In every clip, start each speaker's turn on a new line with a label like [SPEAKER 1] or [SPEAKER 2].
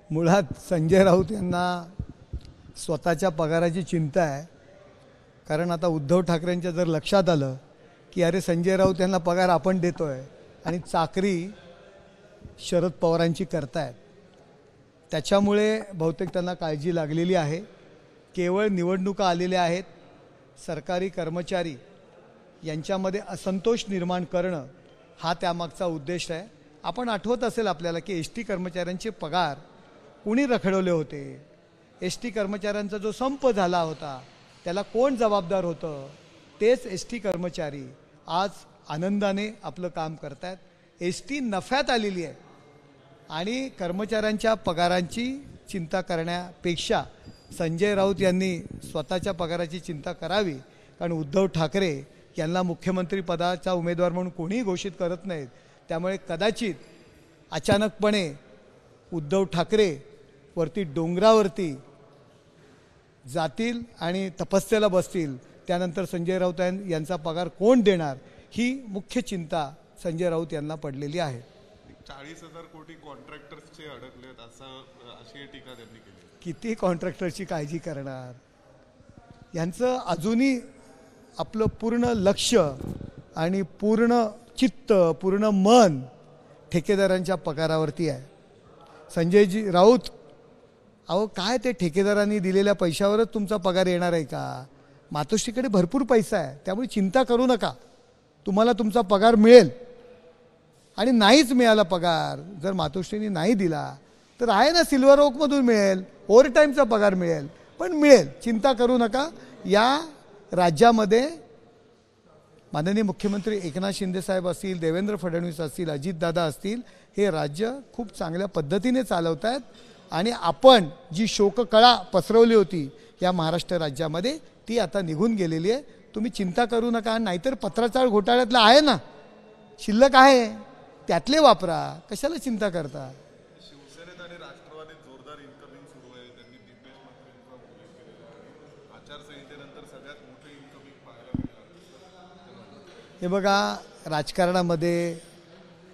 [SPEAKER 1] मुळात संजय राऊत यांना स्वतःच्या पगाराची चिंता आहे। कारण आता उद्धव ठाकरेंच्या जर लक्षात आलं की अरे संजय राऊत यांना पगार आपण देतोय आणि चाकरी शरद पवारांची करतायत, त्याच्यामुळे बहुतेक त्यांना काळजी लागलेली आहे। केवळ निवडणुका आलेल्या आहेत, सरकारी कर्मचारी यांच्यामध्ये असंतोष निर्माण करणं हा त्यामागचा उद्देश आहे। आपण आठवत असेल आपल्याला की एसटी कर्मचाऱ्यांचे पगार कोणी रखडवले होते, एसटी कर्मचाऱ्यांचा जो संप झाला होता त्याला कोण जबाबदार होतं, तेच एसटी कर्मचारी आज आनंदाने आपलं काम करतात। एसटी नफ्यात आलेली आहे आणि कर्मचाऱ्यांच्या पगारांची चिंता करण्यापेक्षा संजय राऊत यांनी स्वतःच्या पगाराची चिंता करावी। कारण उद्धव ठाकरे यांना मुख्यमंत्री पदाचा उमेदवार म्हणून कोणीही घोषित करत नाहीत, त्यामुळे कदाचित अचानकपणे उद्धव ठाकरे वरती डोंगरावरती जातील आणि तपस्येला बसतील, त्यानंतर संजय राऊत यांचा पगार कोण देणार ही मुख्य चिंता संजय राऊत यांना पडलेली आहे।
[SPEAKER 2] 40,000 कोटी कॉन्ट्रॅक्टर्सचे अडकलेत अशी टीका त्यांनी केली।
[SPEAKER 1] किती कॉन्ट्रॅक्टरची काळजी करणार, यांचं अजूनही आपलं पूर्ण लक्ष आणि पूर्ण चित्त पूर्ण मन ठेकेदारांच्या पगारावरती आहे। संजयजी राऊत, अहो काय ते ठेकेदारांनी दिलेल्या पैशावरच तुमचा पगार येणार आहे का? मातोश्रीकडे भरपूर पैसा आहे, त्यामुळे चिंता करू नका, तुम्हाला तुमचा पगार मिळेल। आणि नाहीच मिळाला पगार, जर मातोश्रींनी नाही दिला तर आहे ना सिल्वर ओकमधून मिळेल, ओव्हरटाईमचा पगार मिळेल, पण मिळेल, चिंता करू नका। या राज्यामध्ये माननीय मुख्यमंत्री एकनाथ शिंदे साहेब असतील, देवेंद्र फडणवीस असतील, अजितदादा असतील, हे राज्य खूप चांगल्या पद्धतीने चालवत आहेत। आणि आपण जी शोककळा पसरवली होती या महाराष्ट्र राज्यामध्ये ती आता निघून गेलेली आहे, तुम्ही चिंता करू नका। नाहीतर पत्राचाळ घोटाळ्यातलं आहे ना, शिल्लक आहे, त्यातले वापरा, कशाला चिंता करता?
[SPEAKER 2] शिवसेनेत आणि राष्ट्रवादीत जोरदार इन्कमिंग सुरू आहे। त्यांनी दिपेश मात्रेंचा उल्लेख केलेला आहे। आचारसंहितेनंतर सगळ्यात मोठे इन्कमिंग पाहायला मिळालं।
[SPEAKER 1] हे बघा, राजकारणामध्ये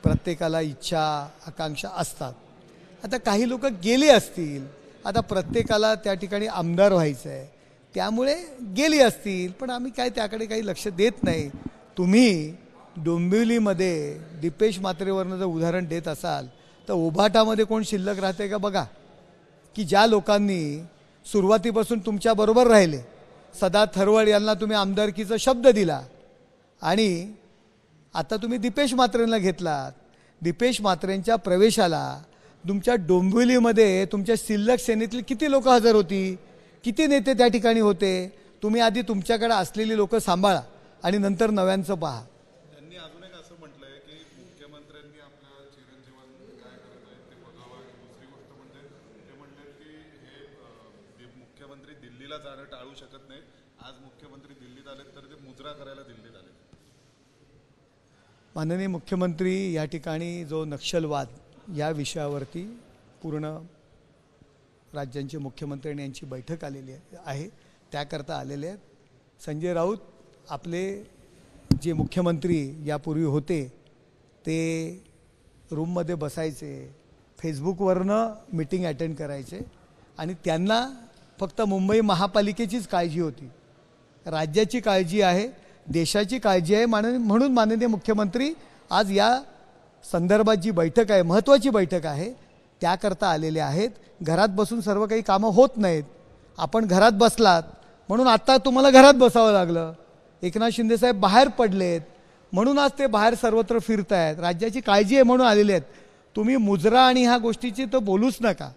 [SPEAKER 1] प्रत्येकाला इच्छा आकांक्षा असतात। आता काही लोक गेले असतील, आता प्रत्येकाला त्या ठिकाणी आमदार व्हायचं आहे, त्यामुळे गेली असतील, पण आम्ही काय त्याकडे काही लक्ष देत नाही। तुम्ही डोंबिवलीमध्ये दिपेश मात्रेवरनं जर उदाहरण देत असाल तर उभाटामध्ये कोण शिल्लक राहते का बघा, की ज्या लोकांनी सुरुवातीपासून तुमच्याबरोबर राहिले, सदा थरवड यांना तुम्ही आमदारकीचा शब्द दिला आणि आता तुम्ही दिपेश मात्रेंना घेतलात। दिपेश मात्रेंच्या प्रवेशाला तुमच्या डोंबिवलीमध्ये तुमच्या शिल्लक सेनेतील किती लोक हजर होती, किती नेते त्या ठिकाणी होते? तुम्ही आधी तुमच्याकडे असलेली लोक सांभाळा आणि नंतर नव्यांचं पहा।
[SPEAKER 2] त्यांनी अजून एक असं म्हटलंय की मुख्यमंत्र्यांनी आपल्या चिरंजीवांना काय करत आहेत ते बघावं। आणि दुसरी गोष्ट म्हणजे ते म्हणतात की हे मुख्यमंत्री दिल्लीला जाणं टाळू शकत नाही, आज मुख्यमंत्री दिल्लीत आलेत तर ते मुजरा करायला दिल्लीत आले।
[SPEAKER 1] माननीय मुख्यमंत्री या ठिकाणी जो नक्षलवाद या विषयावरती पूर्ण राज्यांचे मुख्यमंत्री यांची बैठक आलेली आहे, त्याकरता आलेले आहेत। संजय राऊत आपले जे मुख्यमंत्री यापूर्वी होते ते रूममध्ये बसायचे, फेसबुकवरनं मीटिंग अटेंड करायचे आणि त्यांना फक्त मुंबई महापालिकेचीच काळजी होती, राज्याची काळजी आहे, देशाची काळजी आहे। म्हणून माननीय मुख्यमंत्री आज या संदर्भात जी बैठक आहे, महत्त्वाची बैठक आहे, त्याकरता आलेले आहेत। घरात बसून सर्व काही कामं होत नाहीत, आपण घरात बसलात म्हणून आत्ता तुम्हाला घरात बसावं लागलं। एकनाथ शिंदे साहेब बाहेर पडलेत म्हणून आज ते बाहेर सर्वत्र फिरत आहेत, राज्याची काळजी आहे म्हणून आलेले आहेत। तुम्ही मुजरा आणि ह्या गोष्टीची तर बोलूच नका।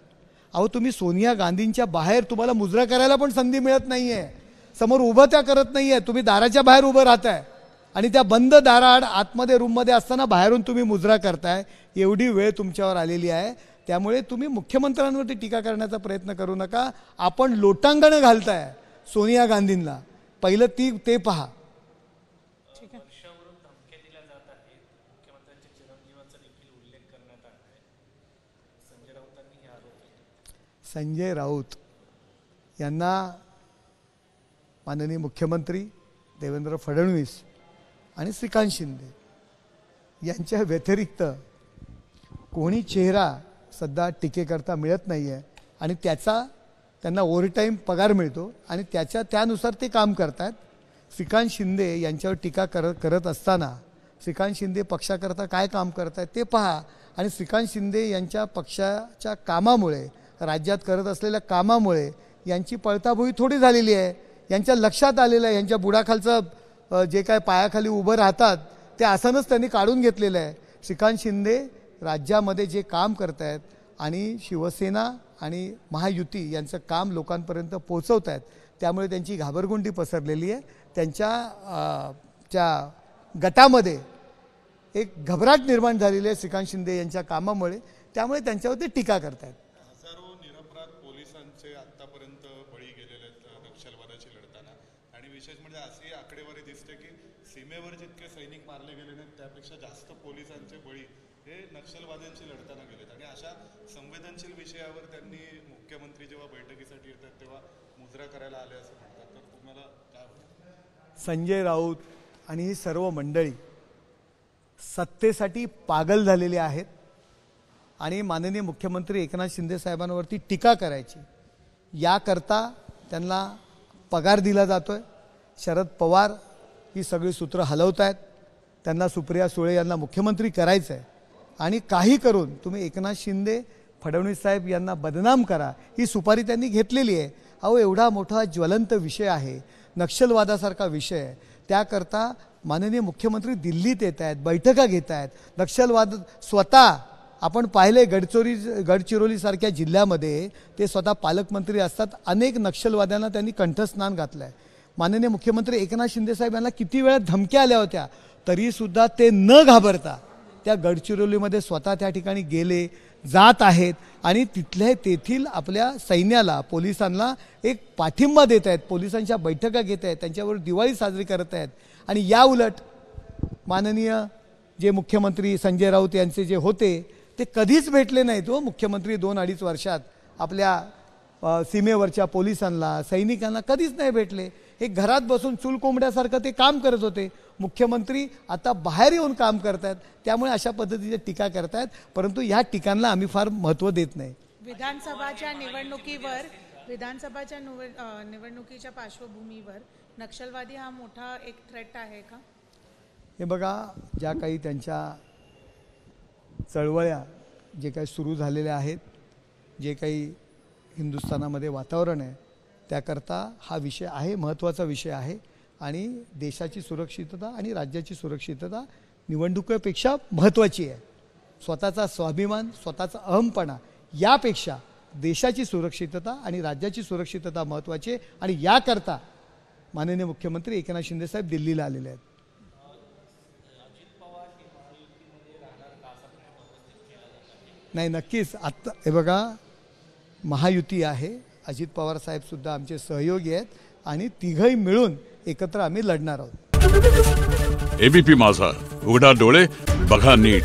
[SPEAKER 1] अहो तुम्ही सोनिया गांधींच्या बाहेर तुम्हाला मुजरा करायला पण संधी मिळत नाही आहे, समोर उभं त्या करत नाही आहे, तुम्ही दाराच्या बाहेर उभं राहताय आणि त्या बंद दाराआड आतमध्ये रूममध्ये असताना बाहेरून तुम्ही मुजरा करताय। एवढी वेळ तुमच्यावर आलेली आहे, त्यामुळे तुम्ही मुख्यमंत्र्यांवरती टीका करण्याचा प्रयत्न करू नका। आपण लोटांगणं घालताय सोनिया गांधींना, पहिलं ते पहा। संजय राऊत यांना माननीय मुख्यमंत्री देवेंद्र फडणवीस आणि श्रीकांत शिंदे यांच्या व्यतिरिक्त कोणी चेहरा सध्या टीकेकरता मिळत नाही आहे आणि त्याचा त्यांना ओव्हरटाईम पगार मिळतो आणि त्यानुसार ते काम करतात. श्रीकांत शिंदे यांच्यावर टीका करत असताना श्रीकांत शिंदे पक्षाकरता काय काम करत आहेत ते पहा आणि श्रीकांत शिंदे यांच्या पक्षाच्या कामामुळे, राज्यात करत असलेल्या कामामुळे यांची पळताभुई थोडी झालेली आहे. यांच्या लक्षात आलेलं आहे यांच्या बुडाखालचं जे काय पायाखाली उभं राहतात ते आसनच त्यांनी काढून घेतलेलं आहे. श्रीकांत शिंदे राज्यामध्ये जे काम करत आहेत आणि शिवसेना आणि महायुती यांचं काम लोकांपर्यंत पोहोचवत आहेत, त्यामुळे त्यांची घाबरगुंडी पसरलेली आहे. त्यांच्या गटामध्ये एक घबराट निर्माण झालेली आहे श्रीकांत शिंदे यांच्या कामामुळे, त्यामुळे त्यांच्यावर ते टीका करतात.
[SPEAKER 2] हजारो निरपराध पोलिसांचे आतापर्यंत बळी गेलेले आहेत नक्षलवादाशी लढताना आणि विशेष म्हणजे अशी आकडेवारी दिसते की सीमेवर जितके सैनिक मारले गेले नाहीत त्यापेक्षा जास्त पोलिसांचे बळी हे नक्षलवाद्यांशी लढताना गेलेत आणि अशा संवेदनशील विषयावर त्यांनी मुख्यमंत्री जेव्हा बैठकीसाठी येतात तेव्हा मुजरा करायला आले असं म्हणतात. तर तुम्हाला काय वाटतं?
[SPEAKER 1] संजय राऊत आणि ही सर्व मंडळी सत्तेसाठी पागल झालेली आहेत आणि माननीय मुख्यमंत्री एकनाथ शिंदे साहेबांवरती टीका करायची याकरता त्यांना पगार दिला जातोय. शरद पवार ही सगळी सूत्र हलवत आहेत. त्यांना सुप्रिया सुळे यांना मुख्यमंत्री करायचं आहे आणि काही करून तुम्ही एकनाथ शिंदे फडणवीस साहेब यांना बदनाम करा ही सुपारी त्यांनी घेतलेली आहे. अहो, एवढा मोठा ज्वलंत विषय आहे, नक्षलवादासारखा विषय आहे, त्याकरता माननीय मुख्यमंत्री दिल्लीत येत आहेत, बैठका घेत आहेत. नक्षलवाद स्वतः आपण पाहिले गडचिरोलीसारख्या जिल्ह्यामध्ये ते स्वतः पालकमंत्री असतात. अनेक नक्षलवाद्यांना त्यांनी कंठस्नान घातलं आहे. माननीय मुख्यमंत्री एकनाथ शिंदे साहेब यांना किती वेळा धमक्या आल्या होत्या, तरीसुद्धा ते न घाबरता त्या गडचिरोलीमध्ये स्वतः त्या ठिकाणी गेले, जात आहेत आणि तेथील आपल्या सैन्याला, पोलिसांना एक पाठिंबा देत आहेत, पोलिसांच्या बैठका घेत आहेत, त्यांच्यावर दिवाळी साजरी करत आहेत. आणि या उलट माननीय जे मुख्यमंत्री संजय राऊत यांचे जे होते ते कधीच भेटले नाहीत. मुख्यमंत्री 2-2.5 वर्षात आपल्या सीमेवरच्या पोलिसांना, सैनिकांना कधीच नाही भेटले. हे घरात बसून चूल कोंबड्यासारखं ते काम करत होते. मुख्यमंत्री आता बाहेर येऊन काम करतात, त्यामुळे अशा पद्धतीची टीका करतात. परंतु ह्या टीकांना आम्ही फार महत्त्व देत नाही.
[SPEAKER 3] विधानसभाच्या निवडणुकीच्या पार्श्वभूमीवर नक्षलवादी हा मोठा एक थ्रेट आहे का?
[SPEAKER 1] हे बघा, ज्या काही त्यांच्या चळवळ्या जे काही सुरू झालेल्या आहेत, जे काही हिंदुस्थानामध्ये वातावरण आहे, त्याकरता हा विषय आहे, महत्त्वाचा विषय आहे. आणि देशाची सुरक्षितता आणि राज्याची सुरक्षितता निवडणुकीपेक्षा महत्त्वाची आहे. स्वतःचा स्वाभिमान, स्वतःचा अहमपणा यापेक्षा देशाची सुरक्षितता आणि राज्याची सुरक्षितता महत्त्वाची आहे. आणि याकरता माननीय मुख्यमंत्री एकनाथ शिंदे साहेब दिल्लीला आलेले आहेत. नाही, नक्कीच. आत्ता हे बघा, महायुती आहे, अजित पवार साहेब सुद्धा आमचे सहयोगी आहेत आणि तिघही मिळून एकत्र आम्ही लढणार आहोत.
[SPEAKER 4] एबीपी माझा, उघडा डोळे बघा नीट.